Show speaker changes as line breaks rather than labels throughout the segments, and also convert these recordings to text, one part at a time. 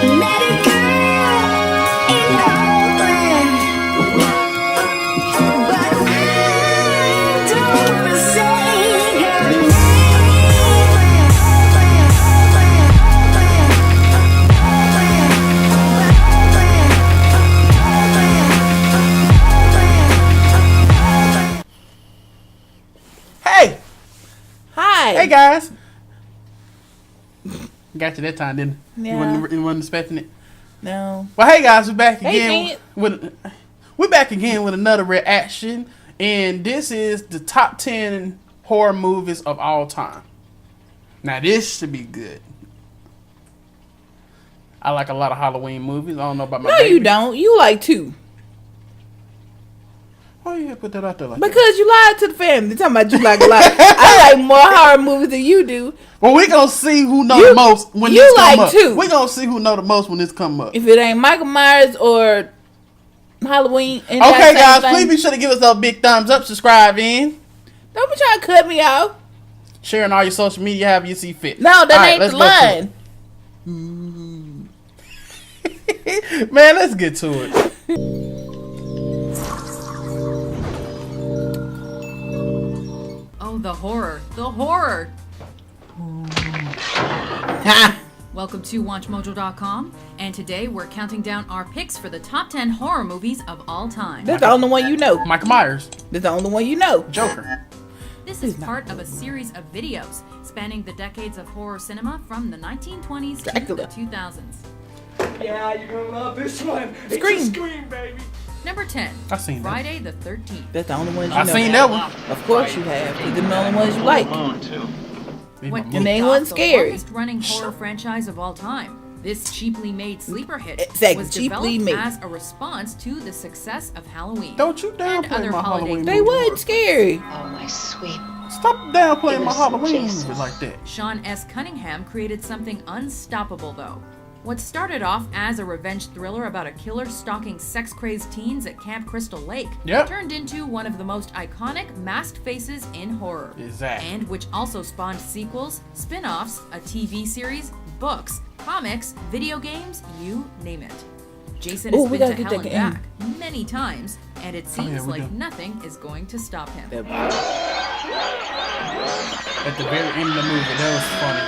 Met a girl in Oakland, but I don't wanna say her name.
Hey!
Hi.
Hey guys! Got you that time, didn't I?
Yeah.
You wasn't expecting it?
No.
Well, hey guys, we're back
Hey,
again we're back again with another reaction, and this is the top 10 horror movies of all time. Now this should be good. I like a lot of Halloween movies. I don't know about my
No,
baby.
you don't. You like two.
Why you put that out there like that?
Because you lied to the family. Talking about you like a lot. I like more horror movies than you do.
Well, we gonna see who know the most when
you
this come
like
up.
two.
We gonna see who know the most when this come up.
If it ain't Michael Myers or Halloween. And
Okay, guys, please be sure to give us a big thumbs up, subscribe in,
Don't be trying to cut me off.
share on all your social media, however you see fit.
No, that
All right,
ain't
let's
the
go to
line.
it. Man, let's get to it.
Oh, the horror. The horror.
Ha!
Welcome to WatchMojo.com, and today we're counting down our picks for the top 10 horror movies of all time.
That's the only one you know.
Michael Myers,
That's the only one you know.
Joker.
This is part of a series of videos spanning the decades of horror cinema from the 1920s
Dracula.
to the 2000s.
Yeah, you're gonna love this one.
Scream.
It's a Scream, baby.
Number 10.
I seen that.
Friday the 13th.
That's the only ones you
I
know.
seen that one.
Of course you have. Because them the only ones you like.
Be my
What
movie.
And they
kicked
wasn't
off
scary.
the longest-running horror franchise of all time. This cheaply made sleeper hit
Exactly,
was
cheaply
developed
made.
as a response to the success of Halloween.
Don't you
and
downplay
other
my
holiday
Halloween
They
movie.
wasn't scary.
Oh, my sweet.
Stop downplaying my
Innocent
Halloween
Jesus.
movie like that.
Sean S. Cunningham created something unstoppable, though. What started off as a revenge thriller about a killer stalking sex-crazed teens at Camp Crystal Lake
Yep.
turned into one of the most iconic masked faces in horror.
Exactly.
And which also spawned sequels, spin-offs, a TV series, books, comics, video games, you name it. Jason
Ooh,
has
we
been
gotta
to
get
hell
that
and
game.
back many times, and it seems
yeah, we
like
do.
nothing is going to stop him.
At the very end of the movie, that was funny.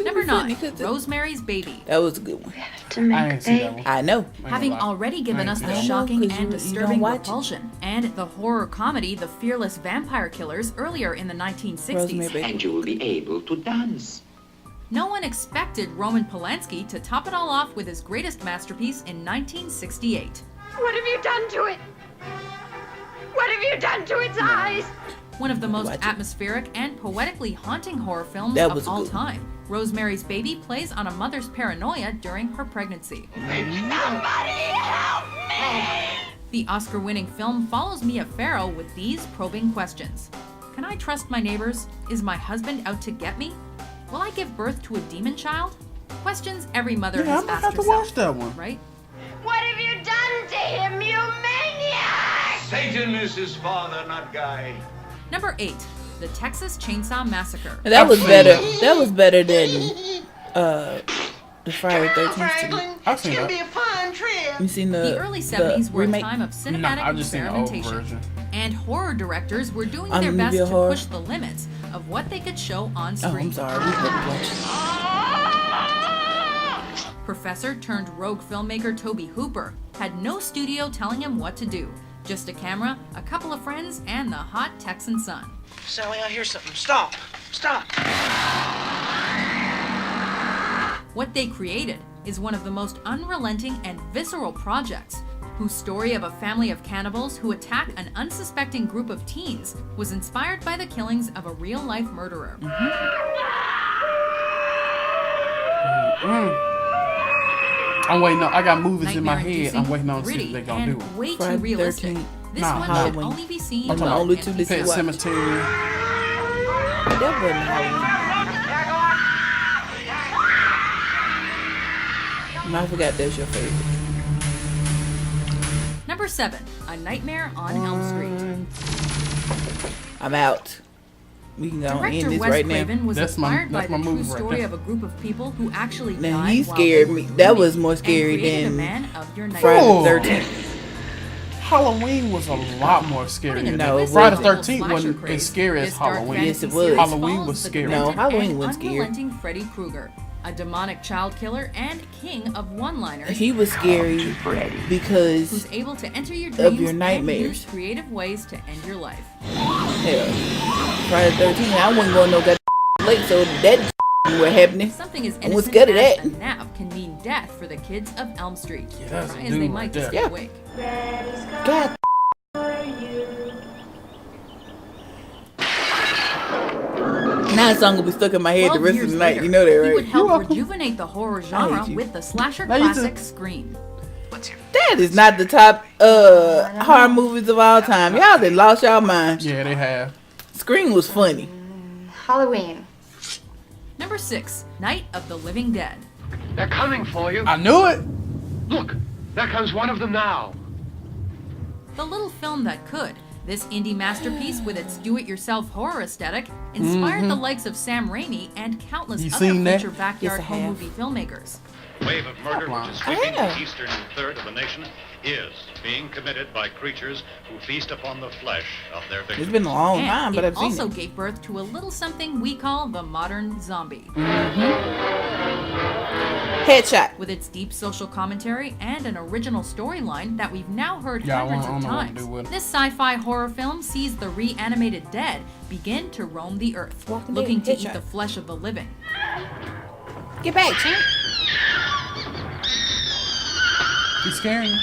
Number 9,
Because
Rosemary's Baby.
that was a good one.
To make
I
a
ain't see that
baby.
one.
I know.
I ain't
Having
gonna lie.
already given us the
I know,
shocking
'cause
and
you
disturbing
don't watch it.
Repulsion and the horror comedy The Fearless Vampire Killers earlier in the 1960s,
Rosemary Baby.
And you will be able to dance.
no one expected Roman Polanski to top it all off with his greatest masterpiece in 1968.
What have you done to it? What have you done to its eyes?
One of the most
Watch it.
atmospheric and poetically haunting horror films
That was
of
a
all
good one.
time. Rosemary's Baby plays on a mother's paranoia during her pregnancy.
Somebody help me!
The Oscar-winning film follows Mia Farrow with these probing questions. Can I trust my neighbors? Is my husband out to get me? Will I give birth to a demon child? Questions every mother
Yeah,
has
I'm gonna
asked
have to
herself,
watch that one.
right?
What have you done to him, you maniac?
Satan is his father, not Guy.
Number 8, The Texas Chainsaw Massacre.
And that was better. That was better than the Friday 13th to me.
I've seen that.
a fun trip.
You seen
The early 70s were a
remake?
time of
Nah,
cinematic
I've just seen the old
experimentation,
version.
and horror directors were doing
On
their best
video
to
horror?
push the limits of what they could show on
Oh,
screen.
I'm sorry. We couldn't watch it.
Professor turned rogue filmmaker Tobe Hooper had no studio telling him what to do. Just a camera, a couple of friends, and the hot Texan sun.
Sally, I hear something. Stop. Stop.
What they created is one of the most unrelenting and visceral projects, whose story of a family of cannibals who attack an unsuspecting group of teens was inspired by the killings of a real-life murderer.
I'm waiting on. I got movies in my head.
Nightmare-inducing,
I'm waiting on to see
gritty,
what they're gonna
and
do.
way too
Friday the
realistic.
13th.
This
Nah,
one
Halloween.
should only be seen
I'm
on
the only
NBC.
two that
Pet
watch.
Cemetery.
That wasn't Halloween. I forgot that's your favorite.
Number 7, A Nightmare on Elm Street.
I'm out. We can go and
Director
end this
Wes
right now.
Craven was
That's my-
inspired by
that's
the
my
true
movie right
story
there.
of a group of people who actually
Now
died
he
while
scared
they were
me. That was
grooming
more
and
scary
created a
than
man of your
Friday
Oh.
the 13th.
Halloween was a lot more scary than
No, it
Friday the
wasn't.
13th wasn't as scary as Halloween.
Yes, it was.
Halloween was scary.
No, Halloween was scary.
Unrelenting Freddy Krueger, a demonic child killer and king of one-liners.
He was scary because
who's able to enter your
of
dreams
your
and
nightmares.
use creative ways to end your life.
hell, Friday the 13th, I wasn't going no goddamn late, so that what happening.
Something as
I was
innocent
scared of
as
that.
a nap can mean death for the kids of Elm Street.
Yeah, that's a
Try as
dude
they
right
might to
there.
stay
Yeah.
awake.
God. Now that song will be stuck in my head the
12
rest of
years
the night.
later,
You know that,
he
right?
would help
welcome.
rejuvenate the horror genre
hate you.
with the slasher
Now you
classic
just-
Scream.
That is not the top horror movies of all time. Y'all done lost y'all mind.
Yeah, they have.
Scream was funny.
Halloween.
Number 6, Night of the Living Dead.
They're coming for you.
I knew it.
Look, there comes one of them now.
The little film that could. This indie masterpiece with its do-it-yourself horror aesthetic inspired the likes of Sam Raimi and countless
You
other
seen that?
feature backyard
Yes, I
home
have.
movie filmmakers.
Wave of murder which is sweeping
Yeah.
the eastern third of the nation is being committed by creatures who feast upon the flesh of their victims.
It's been a long time,
And
but
it
I've seen
also
it.
gave birth to a little something we call the modern zombie.
Headshot.
With its deep social commentary and an original storyline that we've now heard
Yeah, I
hundreds
don't
of
know what to
times,
do with it.
this sci-fi horror film sees the reanimated dead begin to roam the earth,
Walking
looking to
Dead,
eat
Headshot.
the flesh of the living.
Get back, champ.
He's scaring me.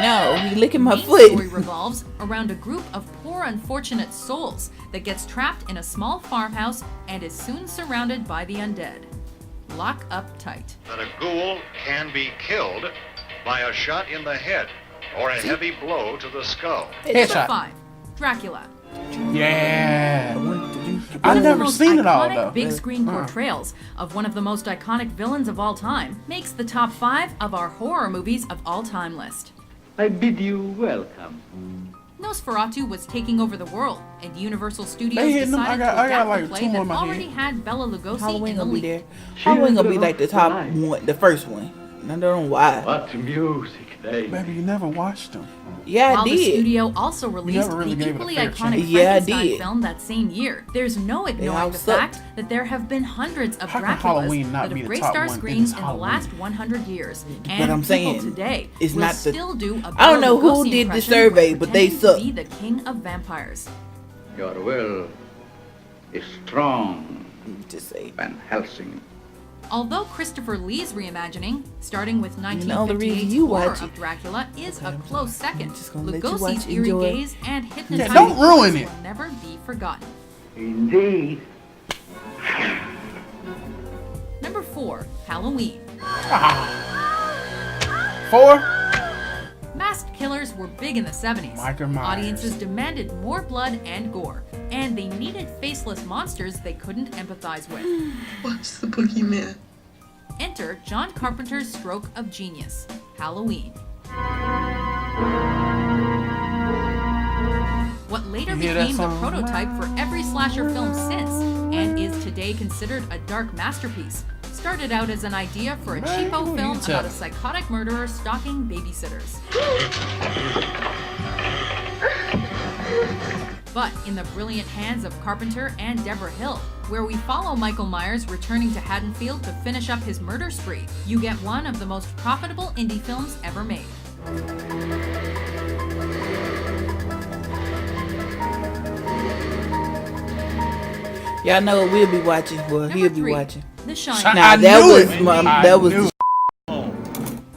No, he licking my
The main story
foot.
revolves around a group of poor unfortunate souls that gets trapped in a small farmhouse and is soon surrounded by the undead. Lock up tight.
That a ghoul can be killed by a shot in the head or a heavy blow to the skull.
Number
Headshot.
5, Dracula.
Yeah.
One
I've
of the
never
most
seen it all
iconic
though.
big screen portrayals of one of the most iconic villains of all time makes the top 5 of our horror movies of all time list.
I bid you welcome.
Nosferatu was taking over the world, and Universal Studios
They hitting them.
decided
I got
to adapt
like
the play
two more
that
in my
already
head.
had Bela Lugosi
Halloween
in the
gonna be
lead.
there. Halloween gonna be like the top one, the first one. I don't know why.
What music they
Baby, you never watched them.
Yeah,
While
I
the
did.
studio also released
never really
the
gave it a
equally
fair
iconic
chance.
Yeah, I
Frankenstein
did.
film that same year, there's no ignoring
all
the
sucked.
fact that there have been hundreds of
How can
Draculas
Halloween not
that
be
have
the
graced
top
our
one?
screens
It is
in the last
Halloween.
100 years. And
I'm
people
saying,
today
it's
will
not the-
still do a
I don't know
Bela
who
Lugosi
did the
impression
survey,
when
but they
pretending to
suck.
be the king of vampires.
Your will is strong,
Just say.
Van Helsing.
Although Christopher Lee's reimagining, starting with
know the reason
1958's
you
horror
watch it.
of Dracula, is a close second.
just gonna let you watch
Lugosi's
it,
eerie
enjoy.
gaze and hypnotizing
don't ruin it.
will never be forgotten.
Indeed.
Number 4, Halloween.
4.
Masked killers were big in the 70s.
Michael Myers.
Audiences demanded more blood and gore, and they needed faceless monsters they couldn't empathize with.
What's the boogeyman?
Enter John Carpenter's stroke of genius, Halloween. What later
You hear that
became the
song?
prototype for every slasher film since, and is today considered a dark masterpiece, started out as an idea for a
Man,
cheapo
who
film
you
about a
tell?
psychotic murderer stalking babysitters. But in the brilliant hands of Carpenter and Deborah Hill, where we follow Michael Myers returning to Haddonfield to finish up his murder spree, you get one of the most profitable indie films ever made.
Y'all know what we'll be watching. Well,
Number
he'll be
3,
watching.
The Shining.
Nah,
I
that
knew
was
it.
my,
I
that was
knew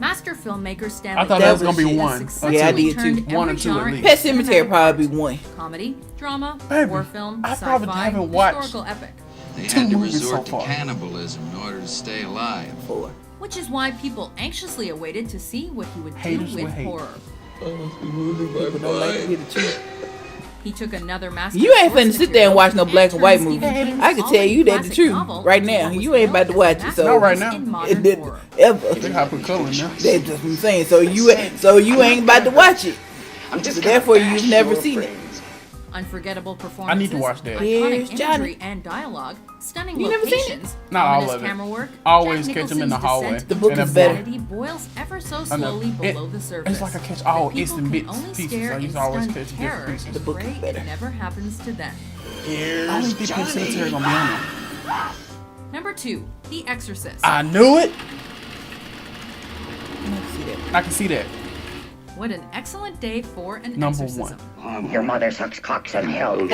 Master filmmaker Stanley
I thought that was
That
gonna be
was
one.
successfully
Yeah, I did too.
turned
One or
every
two at
genre
least.
Pet
into
Cemetery
cinematic
probably
project.
one.
Comedy, drama,
Baby,
horror film,
I probably
sci-fi,
haven't watched
historical epic.
They
Two
had to
movies so
resort to
far.
cannibalism in order to stay alive.
4.
Which is why people anxiously awaited to see what he would
Haters
do
will
with
hate.
horror.
People don't like to hear the truth.
He took another master.
You ain't
source
finna sit there and watch no
material
black and white
turned
movie.
Stephen King's
I can tell
already
you that the
classic
truth
novel
right
into
now.
what was
You ain't about to
billed
watch
as
it,
a
so
Not right
masterpiece
now.
in modern
It did
horror.
ever.
They gotta put color in there.
That's what I'm saying. So you ain't about to watch it. So therefore, you've never seen it.
Unforgettable performances,
need to watch that.
Here's
iconic
Johnny.
imagery and dialogue, stunning
You never seen it?
locations,
Not all
ominous
of it.
camera work.
Always
Jack
catch him in the
Nicholson's
hallway.
descent
The book
into
is better.
insanity boils ever so
I know.
slowly below the surface.
It's like I catch all
But people
instant
can
bits,
only
pieces.
stare
I used
in
to always
stunned
catch different
terror
pieces.
and
The book is
pray
better.
it never happens to them.
I don't think Pet Cemetery gonna be on there.
Number 2, The Exorcist.
I knew it.
I can see that.
I can see that.
What an excellent day for an
Number
exorcism.
Your mother sucks cocks in hell.
Take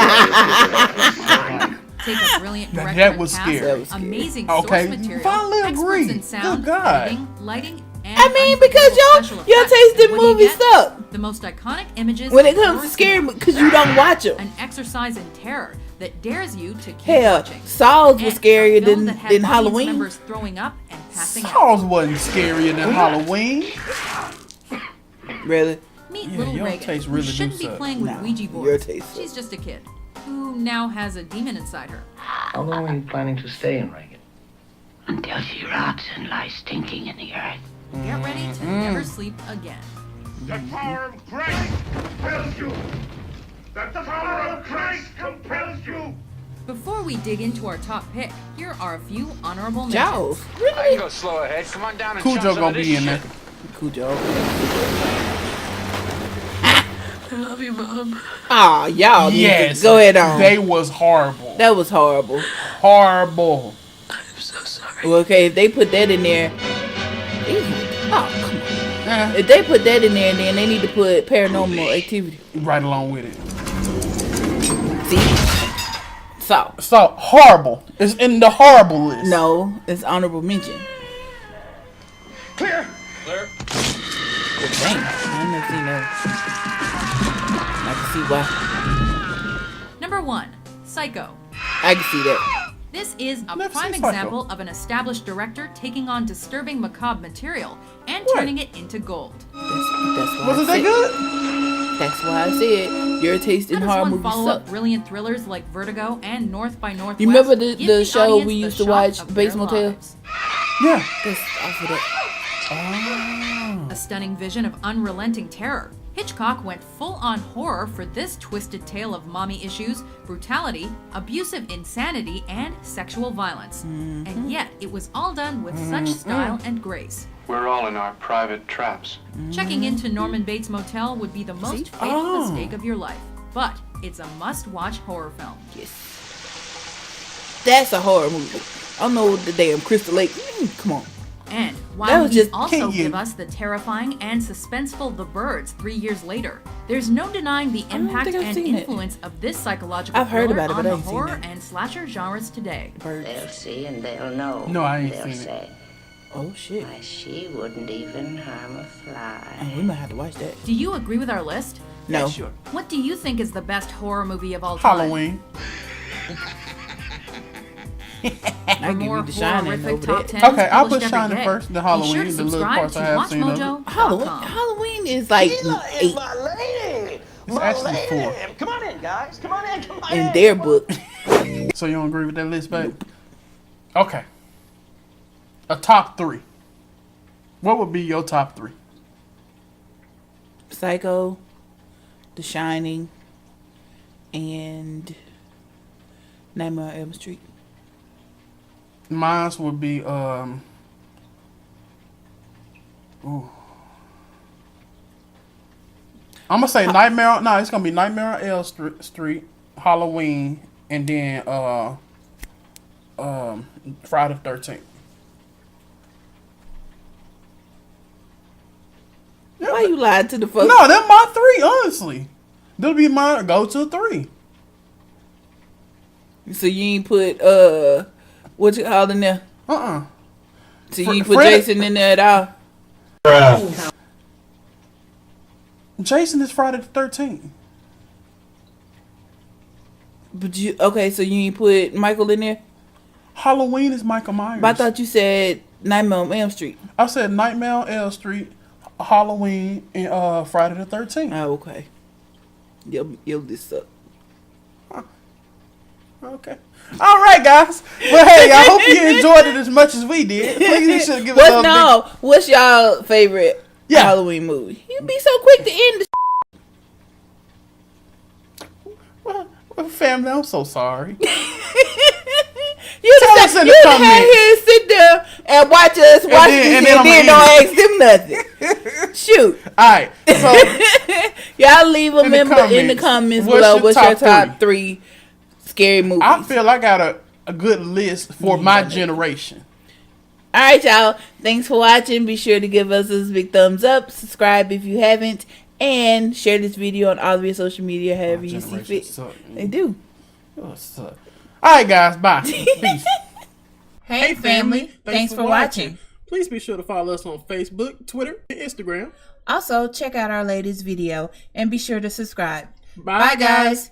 a brilliant
Now
director
that
and
was
cast,
scary. That
was scary.
amazing
Okay,
source material,
finally
experts
agree.
in sound,
Good God.
editing, lighting, and
I mean, because
unforgettable special
your
effects.
taste in
And what do you
movies
get?
suck.
The most iconic images
When it
of
comes
horror
to scary,
cinema.
because you don't watch them.
An exercise in terror that dares you to keep
Hell,
watching.
Saws was
And a
scarier
film
than
that had
than
audience
Halloween.
members throwing up and passing out.
Saws wasn't scarier than Halloween.
Really?
Meet
Yeah,
little
your
Reagan,
taste
who
really do
shouldn't be
suck.
playing with
Nah,
Ouija
your
boards.
taste sucks.
She's just a kid who now has a demon inside her.
How long are you planning to stay in Reagan?
Until she rots and lies stinking in the earth.
Get ready to never sleep again.
The power of Christ compels you. The power of Christ compels you.
Before we dig into our top pick, here are a few honorable mentions.
Jaws.
I can go slow ahead. Come on down and
Cujo
jump some
gonna
of this
be in
shit.
there.
Cujo.
I love you, Mom.
Ah, y'all need
Yes.
to go ahead on.
They was horrible.
That was horrible.
Horrible.
I'm so sorry.
Well, okay, if they put that in there. Ew. Oh, come on.
Eh,
If they put that in there, then they need to put Paranormal Activity.
right along with it.
See? So,
So horrible. It's in the horrible list.
no, it's honorable mention.
Clear.
Clear.
Dang, I never seen that. I can see why.
Number 1, Psycho.
I can see that.
This is a
Never
prime
seen Psycho.
example of an established director taking on disturbing macabre material and
What?
turning it into gold.
That's why
Wasn't
I
that
said,
good?
That's why I said your taste in
How does
horror
one
movies
follow
suck.
up brilliant thrillers like Vertigo and North by Northwest?
You remember the
give
show
audience
we
the
used to
shock
watch,
of
Bates
their
Motel?
lives.
Yeah.
That's off of that.
A stunning vision of unrelenting terror. Hitchcock went full-on horror for this twisted tale of mommy issues, brutality, abusive insanity, and sexual violence. And yet, it was all done with such style and grace.
We're all in our private traps.
Checking into Norman Bates Motel would be the most fatal
Oh.
mistake of your life, but it's a must-watch horror film.
Yes. That's a horror movie. I don't know the damn Crystal Lake. Come on.
And
That
while
was
he
just-
also
Can you-
give us the terrifying and suspenseful The Birds 3 years later, there's no denying the
don't
impact
think I've
and
seen it.
influence of this psychological
I've heard
thriller
about it,
on
but I
the
ain't seen
horror
it.
and slasher genres today.
Birds.
They'll see and they'll know.
No, I ain't
They'll
seen it.
say,
Oh shit.
why, she wouldn't even harm a fly.
Oh, we might have to watch that.
Do you agree with our list?
No.
Sure.
What do you think is the best horror movie of all time?
Halloween.
I
For
give
more
you the Shining
horrific
over
top
that.
10s
Okay, I'll put
published every
Shining
day.
first, the
Be
Halloween,
sure to
the little
subscribe
parts
to
I have seen of it.
Halloween.
WatchMojo.com.
Halloween is like 8
my lady.
It's actually 4.
Come on in, guys. Come on in. Come on
in their book.
So you don't agree with that list, babe? Okay. A top 3. What would be your top 3?
Psycho, The Shining, and Nightmare on Elm Street.
Mine would be ooh. I'm gonna say Nightmare. No, it's gonna be Nightmare on Elm Street, Halloween, and then Friday the 13th.
Why you lied to the folks?
No, they're my 3. Honestly, they'll be my go to 3.
So you ain't put what you call in there? So you ain't put
Fred-
Jason in there at all?
Jason is Friday the 13th.
But you okay? So you ain't put Michael in there?
Halloween is Michael Myers.
But I thought you said Nightmare on Elm Street.
I said Nightmare on Elm Street, Halloween, and Friday the 13th.
Oh, okay. You'll this up.
Okay. All right, guys. Well, hey, I hope you enjoyed it as much as we did. Please be sure to give us a
What's y'all favorite Halloween movie? You be so quick to end the
Well, Well, family, I'm so sorry.
You
Tell us in the
had
comments.
here sit there and watch us watch
then-
this
and
and
then
then
I'ma
don't ask them nothing. Shoot.
Alright, so
Y'all leave a
In the
member in the
comments,
comments
what's
below.
your
What's your
top
top three scary movies?
I feel I got a good list for my generation.
Alright, y'all. Thanks for watching. Be sure to give us a big thumbs up. Subscribe if you haven't. And share this video on all of your social media, however you see fit.
Suck.
They do.
Alright, guys, bye. Peace.
Hey, family. Thanks for watching.
Please be sure to follow us on Facebook, Twitter, and Instagram.
Also, check out our latest video and be sure to subscribe.
Bye,
Bye guys.